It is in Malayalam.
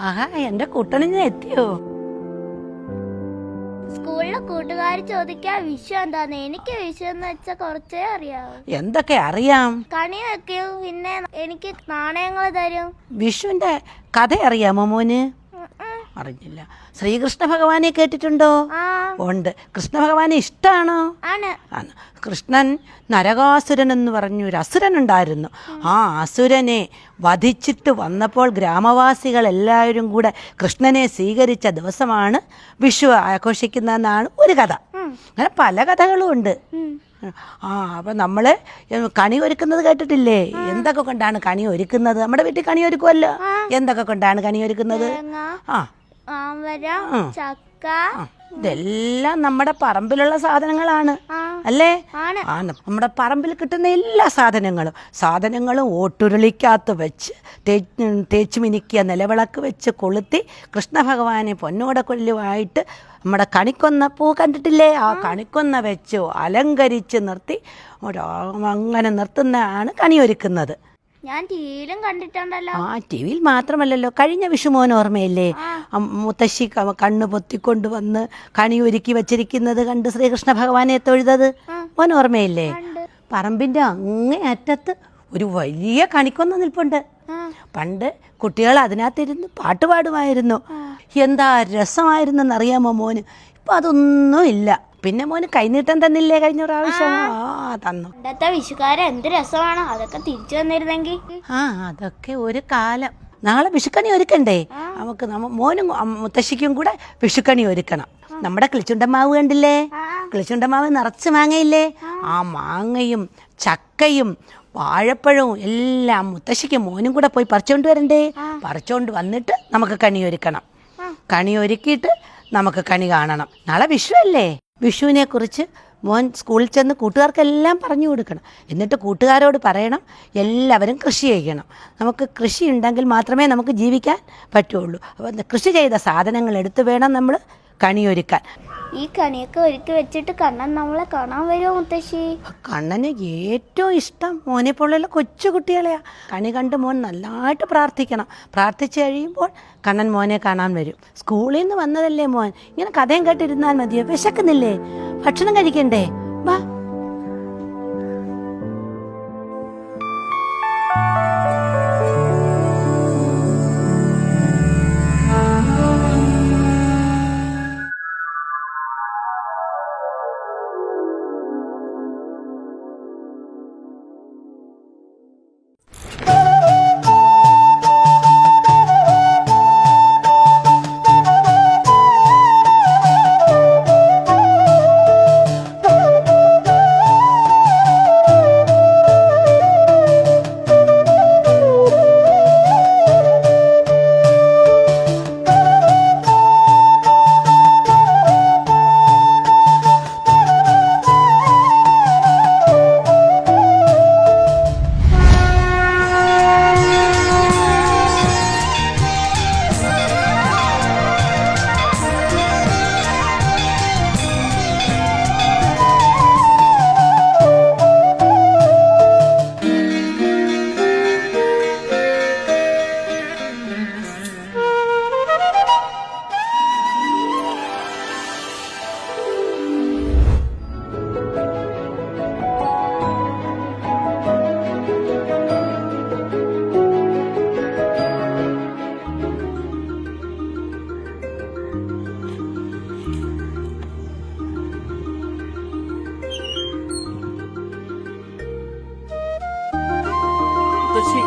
ആഹാ, എന്റെ കുട്ടണിഞ്ഞ എത്തിയോ? സ്കൂളിലെ കൂട്ടുകാർ ചോദിക്കാ വിഷു എന്താന്ന്. എനിക്ക് വിഷു എന്ന് വെച്ചാ കുറച്ചേ അറിയാവൂ. എന്തൊക്കെ അറിയാം? കണി വെക്കും, പിന്നെ എനിക്ക് നാണയങ്ങൾ തരും. വിഷുവിന്റെ കഥ അറിയാമോ മോന്? അറിഞ്ഞില്ല. ശ്രീകൃഷ്ണ ഭഗവാനെ കേട്ടിട്ടുണ്ടോ? ഉണ്ട്. കൃഷ്ണ ഭഗവാനെ ഇഷ്ടമാണോ? ആണ്. കൃഷ്ണൻ നരകാസുരൻ എന്ന് പറഞ്ഞൊരു അസുരൻ ഉണ്ടായിരുന്നു. ആ അസുരനെ വധിച്ചിട്ട് വന്നപ്പോൾ ഗ്രാമവാസികൾ എല്ലാവരും കൂടെ കൃഷ്ണനെ സ്വീകരിച്ച ദിവസമാണ് വിഷു ആഘോഷിക്കുന്നതെന്നാണ് ഒരു കഥ. അങ്ങനെ പല കഥകളും ഉണ്ട്. അപ്പം നമ്മൾ കണി ഒരുക്കുന്നത് കേട്ടിട്ടില്ലേ? എന്തൊക്കെ കൊണ്ടാണ് കണി ഒരുക്കുന്നത്? നമ്മുടെ വീട്ടിൽ കണി ഒരുക്കുമല്ലോ. എന്തൊക്കെ കൊണ്ടാണ് കണി ഒരുക്കുന്നത്? ചക്ക, ഇതെല്ലാം നമ്മുടെ പറമ്പിലുള്ള സാധനങ്ങളാണ് അല്ലേ? നമ്മുടെ പറമ്പിൽ കിട്ടുന്ന എല്ലാ സാധനങ്ങളും ഓട്ടുരുളിക്കകത്ത് വെച്ച് തേച്ച് മിനുക്കിയ നിലവിളക്ക് വെച്ച് കൊളുത്തി കൃഷ്ണ ഭഗവാനെ പൊന്നോടക്കൊല്ലുമായിട്ട് നമ്മുടെ കണിക്കൊന്ന പൂ കണ്ടിട്ടില്ലേ? ആ കണിക്കൊന്ന വെച്ച് അലങ്കരിച്ച് നിർത്തി അങ്ങനെ നിർത്തുന്നതാണ് കണിയൊരുക്കുന്നത്. ഞാൻ ടിവിയിലും കണ്ടിട്ടുണ്ടല്ലോ. ആ, ടിവിയിൽ മാത്രമല്ലല്ലോ, കഴിഞ്ഞ വിഷുമോൻ ഓർമ്മയില്ലേ? മുത്തശ്ശി കണ്ണ് പൊത്തിക്കൊണ്ട് വന്ന് കണി ഒരുക്കി വച്ചിരിക്കുന്നത് കണ്ട് ശ്രീകൃഷ്ണ ഭഗവാനെ തൊഴുതത് മോൻ ഓർമ്മയില്ലേ? പറമ്പിന്റെ അങ്ങേ അറ്റത്ത് ഒരു വലിയ കണിക്കൊന്ന നിൽപ്പുണ്ട്. പണ്ട് കുട്ടികൾ അതിനകത്തിരുന്ന് പാട്ട് പാടുമായിരുന്നു. എന്താ രസമായിരുന്നെന്നറിയാമോ മോന്? ഇപ്പം അതൊന്നും ഇല്ല. പിന്നെ മോന് കൈനീട്ടം തന്നില്ലേ കഴിഞ്ഞ പ്രാവശ്യം? തന്നു. വിഷുക്കാരൻ എന്ത് രസമാണ്. അതൊക്കെ തിരിച്ചു വന്നിരുന്നെങ്കിൽ. അതൊക്കെ ഒരു കാലം. നാളെ വിഷുക്കണി ഒരുക്കണ്ടേ? നമുക്ക് മോനും മുത്തശ്ശിക്കും കൂടെ വിഷുക്കണി ഒരുക്കണം. നമ്മുടെ കിളിച്ചുണ്ടമാവ് കണ്ടില്ലേ? കിളിച്ചുണ്ടമാവ് നിറച്ച് മാങ്ങയില്ലേ? ആ മാങ്ങയും ചക്കയും വാഴപ്പഴവും എല്ലാം മുത്തശ്ശിക്കും മോനും കൂടെ പോയി പറിച്ചോണ്ട് വരണ്ടേ? പറിച്ചോണ്ട് വന്നിട്ട് നമുക്ക് കണി ഒരുക്കണം. കണി ഒരുക്കിയിട്ട് നമുക്ക് കണി കാണണം. നാളെ വിഷു അല്ലേ? വിഷുവിനെ കുറിച്ച് മോൻ സ്കൂളിൽ ചെന്ന് കൂട്ടുകാർക്കെല്ലാം പറഞ്ഞു കൊടുക്കണം. എന്നിട്ട് കൂട്ടുകാരോട് പറയണം എല്ലാവരും കൃഷി ചെയ്യണം. നമുക്ക് കൃഷി ഉണ്ടെങ്കിൽ മാത്രമേ നമുക്ക് ജീവിക്കാൻ പറ്റുള്ളൂ. അപ്പോൾ കൃഷി ചെയ്ത സാധനങ്ങൾ എടുത്ത് വേണം നമ്മൾ കണിയൊരുക്കാൻ. ഈ കണിയൊക്കെ ഒരുക്കി വെച്ചിട്ട് കണ്ണൻ നമ്മളെ കാണാൻ വരുമോ മുത്തശ്ശി? കണ്ണന് ഏറ്റവും ഇഷ്ടം മോനെ പോലുള്ള കൊച്ചു കുട്ടികളെയാ. കണി കണ്ട് മോൻ നല്ലതായിട്ട് പ്രാർത്ഥിക്കണം. പ്രാർത്ഥിച്ചു കഴിയുമ്പോൾ കണ്ണൻ മോനെ കാണാൻ വരും. സ്കൂളിൽ നിന്ന് വന്നതല്ലേ മോൻ, ഇങ്ങനെ കഥയും കേട്ടിരുന്നാൽ മതിയോ? വിശക്കുന്നില്ലേ? ഭക്ഷണം കഴിക്കണ്ടേ? വാ. മുത്തശ്ശി